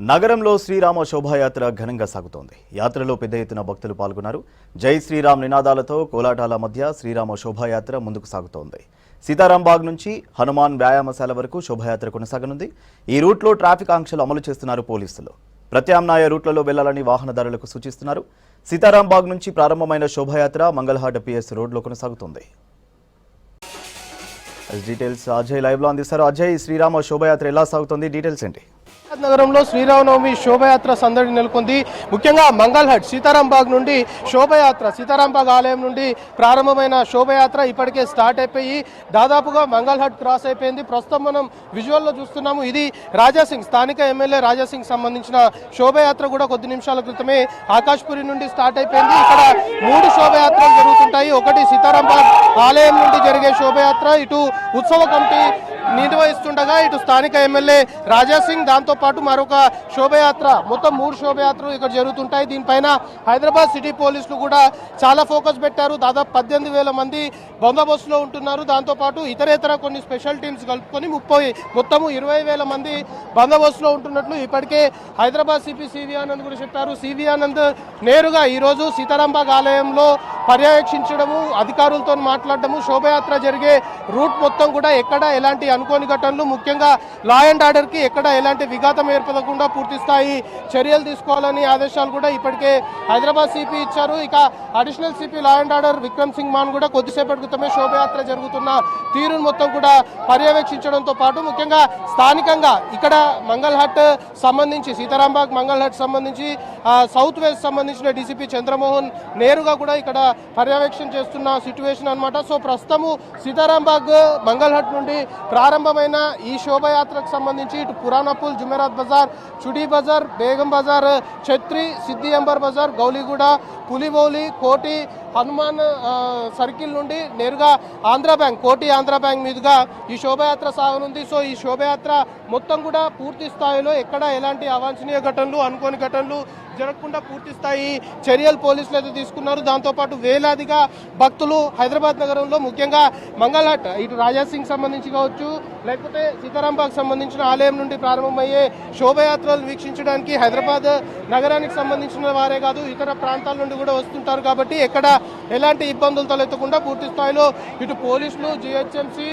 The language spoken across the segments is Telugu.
నగరంలో శ్రీరామ శోభాయాత్ర ఘనంగా సాగుతోంది. యాత్రలో పెద్ద ఎత్తున భక్తులు పాల్గొన్నారు. జై శ్రీరామ్ నినాదాలతో కోలాటాల మధ్య శ్రీరామ శోభాయాత్ర ముందుకు సాగుతోంది. సీతారాంబాగ్ నుంచి హనుమాన్ వ్యాయామశాల వరకు శోభాయాత్ర కొనసాగనుంది. ఈ రూట్లో ట్రాఫిక్ ఆంక్షలు అమలు చేస్తున్నారు పోలీసులు. ప్రత్యామ్నాయ రూట్లలో వెళ్లాలని వాహనదారులకు సూచిస్తున్నారు. సీతారాంబాగ్ నుంచి ప్రారంభమైన శోభాయాత్ర మంగళహాట్ పిఎస్ రోడ్లో కొనసాగుతుంది. డీటెయిల్స్ అజయ్ లైవ్ లో అందిస్తారు. అజయ్, శ్రీరామ శోభాయాత్ర ఎలా సాగుతుంది, డీటెయిల్స్ ఏంటి? నగరంలో శ్రీరామనవమి శోభయాత్ర సందడి నెలకొంది. ముఖ్యంగా మంగళహాట్ సీతారాంబాగ్ నుండి శోభయాత్ర సీతారాంబాగ్ ఆలయం నుండి ప్రారంభమైన శోభయాత్ర ఇప్పటికే స్టార్ట్ అయిపోయి దాదాపుగా మంగళహాట్ క్రాస్ అయిపోయింది. ప్రస్తుతం మనం విజువల్లో చూస్తున్నాము. ఇది రాజాసింగ్, స్థానిక ఎమ్మెల్యే రాజాసింగ్ సంబంధించిన శోభయాత్ర కూడా కొద్ది నిమిషాల క్రితమే ఆకాష్పురి నుండి స్టార్ట్ అయిపోయింది. ఇక్కడ 3 శోభయాత్రలు జరుగుతుంటాయి. ఒకటి సీతారాంబాగ్ ఆలయం నుండి జరిగే శోభయాత్ర, ఇటు ఉత్సవ కమిటీ నిర్వహిస్తుండగా ఇటు స్థానిక ఎమ్మెల్యే రాజాసింగ్, దాంతో పాటు మరొక శోభయాత్ర, మొత్తం 3 శోభయాత్రలు ఇక్కడ జరుగుతుంటాయి. దీనిపైన హైదరాబాద్ సిటీ పోలీసులు కూడా చాలా ఫోకస్ పెట్టారు. దాదాపు 18,000 మంది బందోబస్తులో ఉంటున్నారు. దాంతోపాటు ఇతరేతర కొన్ని స్పెషల్ టీమ్స్ కలుపుకొని మొత్తము 20,000 మంది బందోబస్తులో ఉంటున్నట్లు ఇప్పటికే హైదరాబాద్ సిపి సివి ఆనంద్ కూడా చెప్పారు. సివి ఆనంద్ నేరుగా ఈరోజు సీతారాంబాగ్ ఆలయంలో పర్యవేక్షించడము, అధికారులతో మాట్లాడడము, శోభయాత్ర జరిగే రూట్ మొత్తం కూడా ఎక్కడ ఎలాంటి అనుకోని ఘటనలు, ముఖ్యంగా లా అండ్ ఆర్డర్ కి ఎక్కడ ఎలాంటి విఘాతం ఏర్పడకుండా పూర్తి స్థాయి చర్యలు తీసుకోవాలని ఆదేశాలు కూడా ఇప్పటికే హైదరాబాద్ సిపి ఇచ్చారు. ఇక additional CP law and order Vikram Singh Mann కూడా కొద్దిసేపటి క్రితమే శోభయాత్ర జరుగుతున్న తీరును మొత్తం కూడా పర్యవేక్షించడంతో పాటు ముఖ్యంగా స్థానికంగా ఇక్కడ మంగళహాట్ సంబంధించి సీతారాంబాగ్ మంగళహాట్ సంబంధించి సౌత్ వెస్ట్ సంబంధించిన డీసీపీ చంద్రమోహన్ నేరుగా కూడా ఇక్కడ పర్యవేక్షణ చేస్తున్న సిచ్యువేషన్ అనమాట. సో ప్రస్తుతము సీతారాంబాగ్ మంగళహాట్ నుండి ప్రారంభమైన ఈ శోభయాత్రకు సంబంధించి ఇటు పురాణపుల్, జుమెరాత్ బజార్, చుడీ బజార్, బేగం బజార్, ఛత్రి, సిద్ది అంబర్ బజార్, గౌలిగూడ, పులిబౌలి, కోటి, హనుమాన్ సర్కిల్ నుండి నేరుగా ఆంధ్ర బ్యాంక్, కోటి ఆంధ్ర బ్యాంక్ మీదుగా ఈ శోభయాత్ర సాగనుంది. సో ఈ శోభయాత్ర మొత్తం కూడా పూర్తి స్థాయిలో ఎక్కడ ఎలాంటి అవాంఛనీయ ఘటనలు, అనుకోని ఘటనలు జరగకుండా పూర్తి స్థాయి చర్యలు పోలీసులు అయితే తీసుకున్నారు. దాంతోపాటు వేలాదిగా భక్తులు హైదరాబాద్ నగరంలో ముఖ్యంగా మంగళహాట్, ఇటు రాజాసింగ్ సంబంధించి కావచ్చు, లేకపోతే సీతారాంబాగ్ సంబంధించిన ఆలయం నుండి ప్రారంభమయ్యే శోభయాత్రలు వీక్షించడానికి హైదరాబాద్ నగరానికి సంబంధించిన వారే కాదు ఇతర ప్రాంతాల నుండి కూడా వస్తుంటారు. కాబట్టి ఎక్కడ ఎలాంటి ఇబ్బందులు తలెత్తకుండా పూర్తి స్థాయిలో ఇటు పోలీసులు, జిహెచ్ఎంసీ,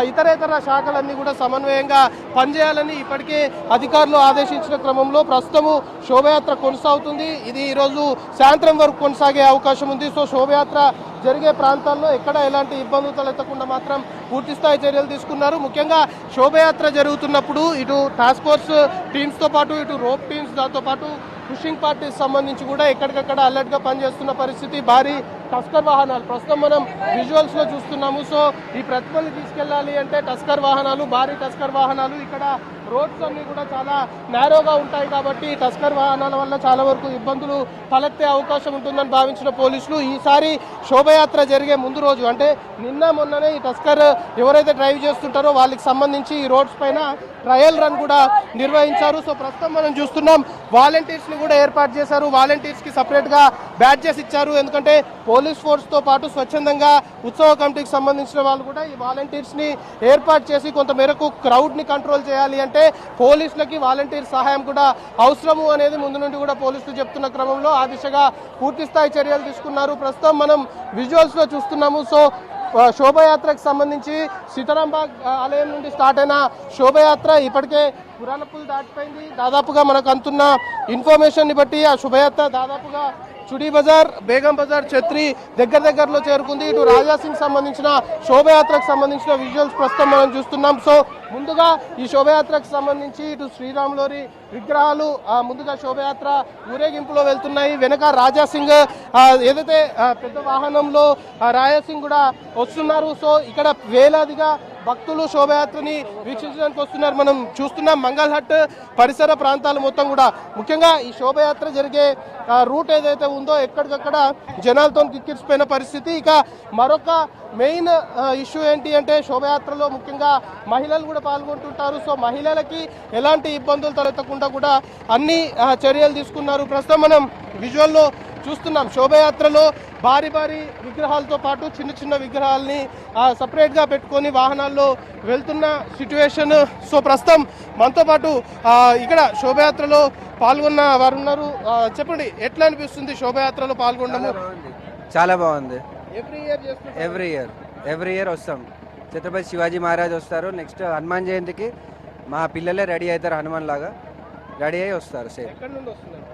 ఇతరేతర శాఖలన్నీ కూడా సమన్వయంగా పనిచేయాలని ఇప్పటికే అధికారులు ఆదేశించిన క్రమంలో ప్రస్తుతము శోభయాత్ర కొనసాగుతుంది. ఇది ఈరోజు సాయంత్రం వరకు కొనసాగే అవకాశం ఉంది. సో శోభయాత్ర జరిగే ప్రాంతాల్లో ఎక్కడ ఎలాంటి ఇబ్బందులు తలెత్తకుండా మాత్రం పూర్తి స్థాయి చర్యలు తీసుకున్నారు. ముఖ్యంగా శోభయాత్ర జరుగుతున్నప్పుడు ఇటు టాస్క్ ఫోర్స్ టీమ్స్తో పాటు ఇటు రోప్ టీమ్స్, దాంతోపాటు పుషింగ్ పార్టీస్ సంబంధించి కూడా ఎక్కడికక్కడ అలర్ట్గా పనిచేస్తున్న పరిస్థితి. భారీ టస్కర్ వాహనాలు ప్రస్తుతం మనం విజువల్స్ లో చూస్తున్నాము. సో ఈ ప్రతిమల్ని తీసుకెళ్లాలి అంటే టస్కర్ వాహనాలు, భారీ టస్కర్ వాహనాలు, ఇక్కడ రోడ్స్ అన్ని కూడా చాలా నేరోగా ఉంటాయి కాబట్టి టస్కర్ వాహనాల వల్ల చాలా వరకు ఇబ్బందులు తలెత్తే అవకాశం ఉంటుందని భావించిన పోలీసులు ఈసారి శోభయాత్ర జరిగే ముందు రోజు, అంటే నిన్న మొన్ననే ఈ టస్కర్ ఎవరైతే డ్రైవ్ చేస్తుంటారో వాళ్ళకి సంబంధించి ఈ రోడ్స్ పైన ట్రయల్ రన్ కూడా నిర్వహించారు. సో ప్రస్తుతం మనం చూస్తున్నాం వాలంటీర్స్ ని కూడా ఏర్పాటు చేశారు. వాలంటీర్స్ కి సపరేట్ గా బ్యాడ్జెస్ ఇచ్చారు. ఎందుకంటే పోలీస్ ఫోర్స్ తో పాటు స్వచ్ఛందంగా ఉత్సవ కమిటీకి సంబంధించిన వాళ్ళు కూడా ఈ వాలంటీర్స్ ని ఏర్పాటు చేసి కొంత మేరకు క్రౌడ్ ని కంట్రోల్ చేయాలి అంటే పోలీసులకి వాలంటీర్ సహాయం కూడా అవసరము అనేది ముందు నుండి కూడా పోలీసులు చెప్తున్న క్రమంలో ఆ దిశగా పూర్తి స్థాయి చర్యలు తీసుకున్నారు. ప్రస్తుతం మనం విజువల్స్ లో చూస్తున్నాము. సో శోభయాత్రకు సంబంధించి సీతారాంబాగ్ ఆలయం నుండి స్టార్ట్ అయిన శోభయాత్ర ఇప్పటికే పురాణపుల్ దాటిపోయింది. దాదాపుగా మనకు అందుతున్న ఇన్ఫర్మేషన్ ని బట్టి ఆ శోభయాత్ర దాదాపుగా చుడీ బజార్, బేగం బజార్, ఛత్రి దగ్గరలో చేరుకుంది. ఇటు రాజాసింగ్ సంబంధించిన శోభయాత్రకు సంబంధించిన విజువల్స్ ప్రస్తుతం మనం చూస్తున్నాం. సో ముందుగా ఈ శోభయాత్రకు సంబంధించి ఇటు శ్రీరాములోని విగ్రహాలు ముందుగా శోభయాత్ర ఊరేగింపులో వెళ్తున్నాయి. వెనక రాజాసింగ్ ఏదైతే పెద్ద వాహనంలో రాజాసింగ్ కూడా వస్తున్నారు. సో ఇక్కడ వేలాదిగా భక్తులు శోభయాత్రని వీక్షించడానికి వస్తున్నారు. మనం చూస్తున్నాం మంగళహాట్ పరిసర ప్రాంతాలు మొత్తం కూడా ముఖ్యంగా ఈ శోభయాత్ర జరిగే రూట్ ఏదైతే ఉందో ఎక్కడికక్కడ జనాలతో కిక్కిరిసిపోయిన పరిస్థితి. ఇక మరొక మెయిన్ ఇష్యూ ఏంటి అంటే శోభయాత్రలో ముఖ్యంగా మహిళలు కూడా పాల్గొంటుంటారు. సో మహిళలకి ఎలాంటి ఇబ్బందులు తలెత్తకుండా కూడా అన్ని చర్యలు తీసుకున్నారు. ప్రస్తుతం మనం విజువల్లో చూస్తున్నాం శోభయాత్రలో భారీ భారీ విగ్రహాలతో పాటు చిన్న చిన్న విగ్రహాలని సపరేట్గా పెట్టుకొని వాహనాల్లో వెళ్తున్న సిచ్యువేషన్. సో ప్రస్తుతం మనతో పాటు ఇక్కడ శోభయాత్రలో పాల్గొన్న వారు ఉన్నారు. చెప్పండి, ఎట్లా అనిపిస్తుంది శోభయాత్రలో పాల్గొనడం? చాలా బాగుంది. ఎవ్రీ ఇయర్ వస్తాం. ఛత్రపతి శివాజీ మహారాజ్ వస్తారు. నెక్స్ట్ హనుమాన్ జయంతికి మా పిల్లలే రెడీ అవుతారు, హనుమాన్ లాగా రెడీ అయ్యి వస్తారు. సేమ్ ఎక్కడి నుండి వస్తున్నారు?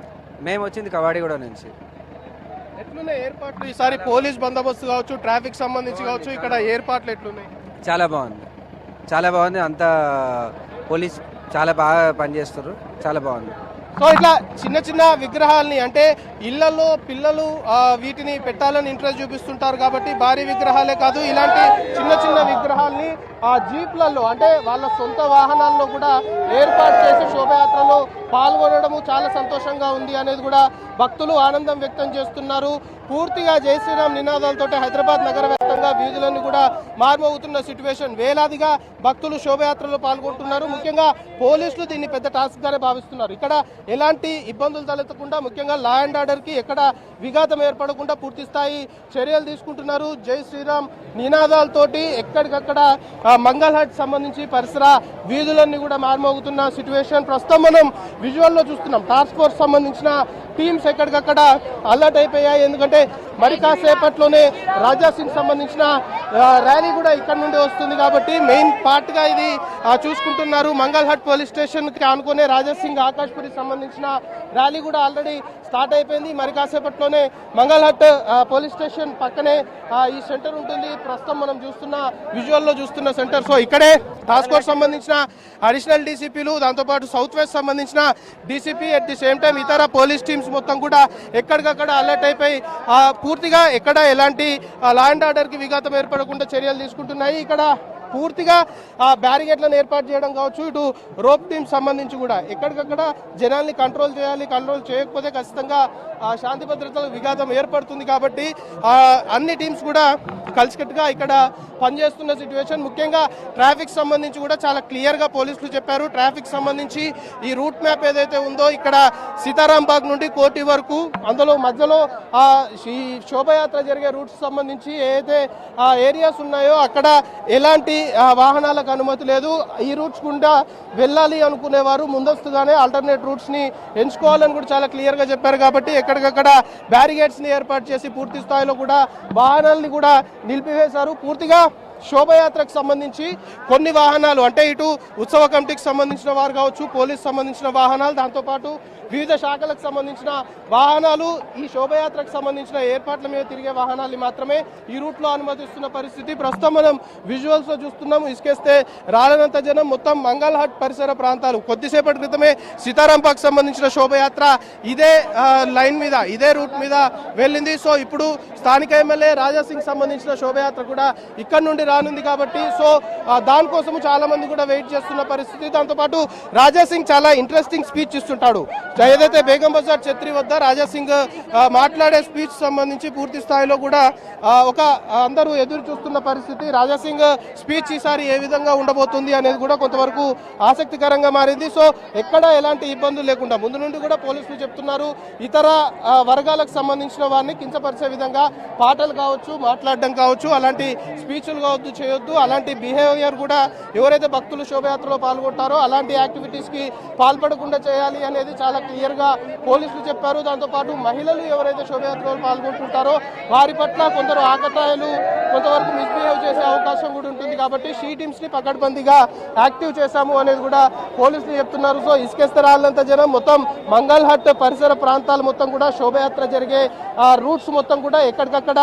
మేము వచ్చింది కవాడిగూడ నుంచి. ఎట్లున్నాయి ఏర్పాట్లు ఈసారి? పోలీస్ బందోబస్తు కావచ్చు, ట్రాఫిక్ సంబంధించి కావచ్చు, ఇక్కడ ఏర్పాట్లు ఎట్లున్నాయి? చాలా బాగుంది. అంతా పోలీస్ చాలా బాగా పనిచేస్తారు, చాలా బాగుంది. సో ఇట్లా చిన్న చిన్న విగ్రహాలని అంటే ఇళ్లలో పిల్లలు వీటిని పెట్టాలని ఇంట్రెస్ట్ చూపిస్తుంటారు కాబట్టి భారీ విగ్రహాలే కాదు, ఇలాంటి చిన్న చిన్న విగ్రహాలని జీప్లలో అంటే వాళ్ళ సొంత వాహనాల్లో కూడా ఏర్పాటు చేసి శోభయాత్రలో పాల్గొనడము చాలా సంతోషంగా ఉంది అనేది కూడా భక్తులు ఆనందం వ్యక్తం చేస్తున్నారు. పూర్తిగా జై శ్రీరామ్ నినాదాలతో హైదరాబాద్ నగర వ్యాప్తంగా వీధులన్నీ కూడా మారుమోగుతున్న సిచ్యువేషన్. వేలాదిగా భక్తులు శోభయాత్రలో పాల్గొంటున్నారు. ముఖ్యంగా పోలీసులు దీన్ని పెద్ద టాస్క్ గానే భావిస్తున్నారు. ఇక్కడ ఎలాంటి ఇబ్బందులు తలెత్తకుండా ముఖ్యంగా లా అండ్ ఆర్డర్ కి ఎక్కడ విఘాతం ఏర్పడకుండా పూర్తి స్థాయి చర్యలు తీసుకుంటున్నారు. జై శ్రీరామ్ నినాదాలతోటి ఎక్కడికక్కడ మంగళ హట్ సంబంధించి పరిసర వీధులన్నీ కూడా మారుమోగుతున్న సిచ్యువేషన్. ప్రస్తుతం మనం విజువల్లో చూస్తున్నాం. టాస్క్ ఫోర్స్ సంబంధించిన టీమ్స్ ఎక్కడికక్కడ అలర్ట్ అయిపోయాయి. ఎందుకంటే మరి కాసేపట్లోనే రాజా సింగ్ సంబంధించిన ర్యాలీ కూడా ఇక్కడ నుండి వస్తుంది కాబట్టి మెయిన్ పార్ట్ గా ఇది చూసుకుంటున్నారు. మంగళ హట్ పోలీస్ స్టేషన్ కి ఆనుకునే రాజా సింగ్ ఆకాష్పురి సంబంధించిన ర్యాలీ కూడా ఆల్రెడీ స్టార్ట్ అయిపోయింది. మరి కాసేపట్లోనే మంగళ హట్ పోలీస్ స్టేషన్ పక్కనే ఈ సెంటర్ ఉంటుంది. ప్రస్తుతం మనం చూస్తున్న విజువల్లో చూస్తున్న సెంటర్. సో ఇక్కడే టాస్క్ ఫోర్స్ సంబంధించిన అడిషనల్ డీసీపీలు, దాంతోపాటు సౌత్ వెస్ట్ సంబంధించిన DCP, at the same time ఇతర పోలీస్ టీమ్స్ మొత్తం కూడా ఎక్కడికక్కడ అలర్ట్ అయిపోయి పూర్తిగా ఎక్కడ ఎలాంటి లా అండ్ ఆర్డర్ కి విఘాతం ఏర్పడకుండా చర్యలు తీసుకుంటున్నాయి. ఇక్కడ పూర్తిగా బ్యారిగేట్లను ఏర్పాటు చేయడం కావచ్చు, ఇటు రోప్ టీమ్ సంబంధించి కూడా ఎక్కడికక్కడ జనాల్ని కంట్రోల్ చేయాలి. కంట్రోల్ చేయకపోతే ఖచ్చితంగా శాంతి భద్రతలకు విఘాతం ఏర్పడుతుంది కాబట్టి అన్ని టీమ్స్ కూడా కలిసికట్టుగా ఇక్కడ పనిచేస్తున్న సిచ్యువేషన్. ముఖ్యంగా ట్రాఫిక్ సంబంధించి కూడా చాలా క్లియర్గా పోలీసులు చెప్పారు. ట్రాఫిక్ సంబంధించి ఈ రూట్ మ్యాప్ ఏదైతే ఉందో ఇక్కడ సీతారాం బాగ్ నుండి కోటి వరకు, అందులో మధ్యలో ఈ శోభయాత్ర జరిగే రూట్స్ సంబంధించి ఏదైతే ఏరియాస్ ఉన్నాయో అక్కడ ఎలాంటి వాహనాలకు అనుమతి లేదు. ఈ రూట్స్ గుండా వెళ్ళాలి అనుకునేవారు ముందస్తుగానే ఆల్టర్నేట్ రూట్స్ ని ఎంచుకోవాలని కూడా చాలా క్లియర్ గా చెప్పారు. కాబట్టి ఎక్కడికక్కడ బ్యారిగేట్స్ ని ఏర్పాటు చేసి పూర్తి స్థాయిలో కూడా వాహనాలని కూడా నిలిపివేశారు. పూర్తిగా శోభయాత్రకు సంబంధించి కొన్ని వాహనాలు అంటే ఇటు ఉత్సవ కమిటీకి సంబంధించిన వారు కావచ్చు, పోలీస్ సంబంధించిన వాహనాలు, దాంతోపాటు వివిధ శాఖలకు సంబంధించిన వాహనాలు ఈ శోభయాత్రకు సంబంధించిన ఏర్పాట్ల మీద తిరిగే వాహనాలు మాత్రమే ఈ రూట్లో అనుమతిస్తున్న పరిస్థితి. ప్రస్తుతం మనం విజువల్స్ లో చూస్తున్నాము. ఇసుకేస్తే రాలనంత జనం మొత్తం మంగళ హట్ పరిసర ప్రాంతాలు. కొద్దిసేపటి క్రితమే సీతారాం పార్క్ సంబంధించిన శోభయాత్ర ఇదే లైన్ మీద, ఇదే రూట్ మీద వెళ్ళింది. సో ఇప్పుడు స్థానిక ఎమ్మెల్యే రాజా సింగ్ సంబంధించిన శోభయాత్ర కూడా ఇక్కడ నుండి రానుంది కాబట్టి సో దానికోసం చాలా మంది కూడా వెయిట్ చేస్తున్న పరిస్థితి. దాంతోపాటు రాజా సింగ్ చాలా ఇంట్రెస్టింగ్ స్పీచ్ ఇస్తుంటాడు. ఏదైతే బేగం బజార్ ఛత్రి వద్ద రాజా సింగ్ మాట్లాడే స్పీచ్ సంబంధించి పూర్తి స్థాయిలో కూడా ఒక అందరూ ఎదురు చూస్తున్న పరిస్థితి. రాజా సింగ్ స్పీచ్ ఈసారి ఏ విధంగా ఉండబోతుంది అనేది కూడా కొంతవరకు ఆసక్తికరంగా మారింది. సో ఎక్కడ ఎలాంటి ఇబ్బందులు లేకుండా ముందు నుండి కూడా పోలీసులు చెప్తున్నారు, ఇతర వర్గాలకు సంబంధించిన వారిని కించపరిచే విధంగా పాటలు కావచ్చు, మాట్లాడడం కావచ్చు, అలాంటి స్పీచ్లు కావద్దు, చేయొద్దు. అలాంటి బిహేవియర్ కూడా ఎవరైతే భక్తులు శోభయాత్రలో పాల్గొంటారో అలాంటి యాక్టివిటీస్ కి పాల్పడకుండా చేయాలి అనేది చాలా క్లియర్ గా పోలీసులు చెప్పారు. దాంతోపాటు మహిళలు ఎవరైతే శోభయాత్రలో పాల్గొంటుంటారో వారి పట్ల కొందరు ఆకతాయిలు కొంతవరకు మిస్బిహేవ్ చేసే అవకాశం కూడా ఉంటుంది కాబట్టి షీ టీమ్స్ ని పకడ్బందీగా యాక్టివ్ చేశాము అనేది కూడా పోలీసులు చెప్తున్నారు. సో ఇసుకేస్తే రాళ్ళంత జనం మొత్తం మంగళ హట్ పరిసర ప్రాంతాలు మొత్తం కూడా శోభయాత్ర జరిగే రూట్స్ మొత్తం కూడా ఎక్కడికక్కడ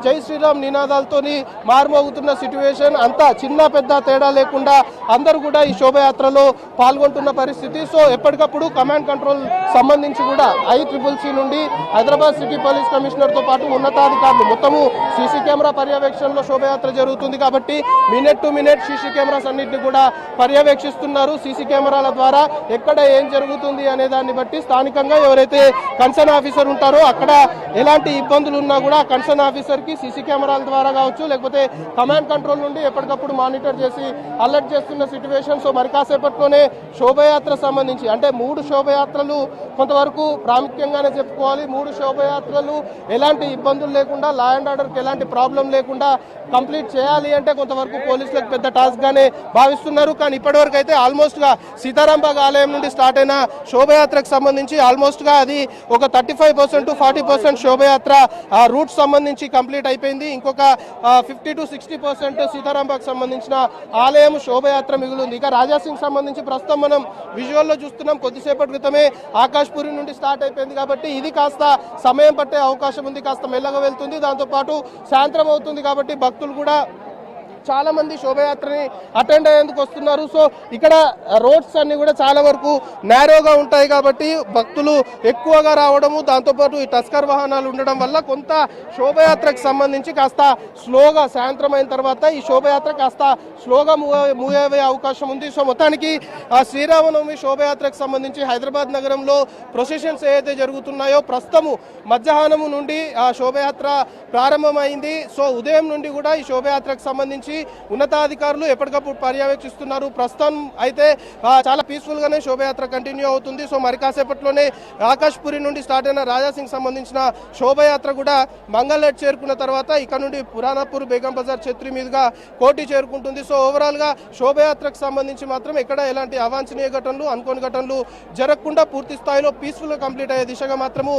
జై శ్రీరామ్ నినాదాలతోని మారుమోగుతున్న సిచ్యువేషన్. అంతా చిన్న పెద్ద తేడా లేకుండా అందరూ కూడా ఈ శోభయాత్రలో పాల్గొంటున్న పరిస్థితి. సో ఎప్పటికప్పుడు కమాండ్ కంట్రోల్ సంబంధించి కూడా ICCC నుండి హైదరాబాద్ సిటీ పోలీస్ కమిషనర్ తో పాటు ఉన్నతాధికారులు మొత్తము సీసీ కెమెరా పర్యవేక్షణలో శోభయాత్ర జరుగుతుంది కాబట్టి minute to minute CC cameras అన్నింటినీ కూడా పర్యవేక్షిస్తున్నారు. సీసీ కెమెరాల ద్వారా ఎక్కడ ఏం జరుగుతుంది అనే దాన్ని బట్టి స్థానికంగా ఎవరైతే కన్సర్న్ ఆఫీసర్ ఉంటారో అక్కడ ఎలాంటి ఇబ్బందులు ఉన్నా కూడా కన్సర్న్ ఆఫీసర్ కి సీసీ కెమెరాల ద్వారా కావచ్చు, లేకపోతే కమాండ్ కంట్రోల్ నుండి ఎప్పటికప్పుడు మానిటర్ చేసి అలర్ట్ చేస్తున్న సిచ్యువేషన్. సో మరి కాసేపట్లోనే శోభయాత్ర సంబంధించి అంటే 3 శోభయాత్ర శోభయాత్రలు కొంతవరకు ప్రాముఖ్యంగానే చెప్పుకోవాలి. 3 శోభయాత్రలు ఎలాంటి ఇబ్బందులు లేకుండా, లా అండ్ ఆర్డర్కి ఎలాంటి ప్రాబ్లం లేకుండా కంప్లీట్ చేయాలి అంటే కొంతవరకు పోలీసులకు పెద్ద టాస్క్ గానే భావిస్తున్నారు. కానీ ఇప్పటివరకు అయితే ఆల్మోస్ట్ గా సీతారాంబాగ్ ఆలయం నుండి స్టార్ట్ అయిన శోభయాత్రకు సంబంధించి ఆల్మోస్ట్ గా అది ఒక 35% to 40% శోభయాత్ర రూట్ సంబంధించి కంప్లీట్ అయిపోయింది. ఇంకొక 50 to 60% సీతారాంబాగ్ సంబంధించిన ఆలయం శోభయాత్ర మిగిలింది. ఇక రాజాసింగ్ సంబంధించి ప్రస్తుతం మనం విజువల్లో చూస్తున్నాం. కొద్దిసేపటి క్రితమే ఆకాష్పురి నుండి స్టార్ట్ అయిపోయింది కాబట్టి ఇది కాస్త సమయం పట్టే అవకాశం ఉంది. కాస్త మెల్లగా వెళ్తుంది. దాంతోపాటు సాయంత్రం అవుతుంది కాబట్టి భక్తులు కూడా చాలా మంది శోభయాత్రని అటెండ్ అయ్యేందుకు వస్తున్నారు. సో ఇక్కడ రోడ్స్ అన్ని కూడా చాలా వరకు నేరోగా ఉంటాయి కాబట్టి భక్తులు ఎక్కువగా రావడము, దాంతోపాటు ఈ టస్కర్ వాహనాలు ఉండడం వల్ల కొంత శోభయాత్రకు సంబంధించి కాస్త స్లోగా సాయంత్రం అయిన తర్వాత ఈ శోభయాత్ర కాస్త స్లోగా మూవ్ అయ్యే అవకాశం ఉంది. సో మొత్తానికి శ్రీరామనవమి శోభయాత్రకు సంబంధించి హైదరాబాద్ నగరంలో ప్రొసెషన్స్ ఏవైతే జరుగుతున్నాయో ప్రస్తుతము మధ్యాహ్నము నుండి ఆ శోభయాత్ర ప్రారంభమైంది. సో ఉదయం నుండి కూడా ఈ శోభయాత్రకు సంబంధించి ఉన్నతాధికారులు ఎప్పటికప్పుడు పర్యవేక్షిస్తున్నారు. ప్రస్తుతం అయితే చాలా పీస్ఫుల్ గానే శోభయాత్ర కంటిన్యూ అవుతుంది. సో మరి కాసేపట్లోనే ఆకాష్పురి నుండి స్టార్ట్ అయిన రాజాసింగ్ సంబంధించిన శోభయాత్ర కూడా మంగళహట్ చేరుకున్న తర్వాత ఇక్కడ నుండి పురాణపూర్, బేగం బజార్, ఛత్రి మీదుగా కోటి చేరుకుంటుంది. సో ఓవరాల్ గా శోభయాత్రకు సంబంధించి మాత్రం ఎక్కడ ఎలాంటి అవాంఛనీయ ఘటనలు, అనుకోని ఘటనలు జరగకుండా పూర్తి స్థాయిలో పీస్ఫుల్ గా కంప్లీట్ అయ్యే దిశగా మాత్రము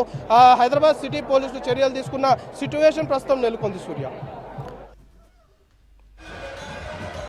హైదరాబాద్ సిటీ పోలీసులు చర్యలు తీసుకున్న సిట్యుయేషన్ ప్రస్తుతం నెలకొంది. సూర్య.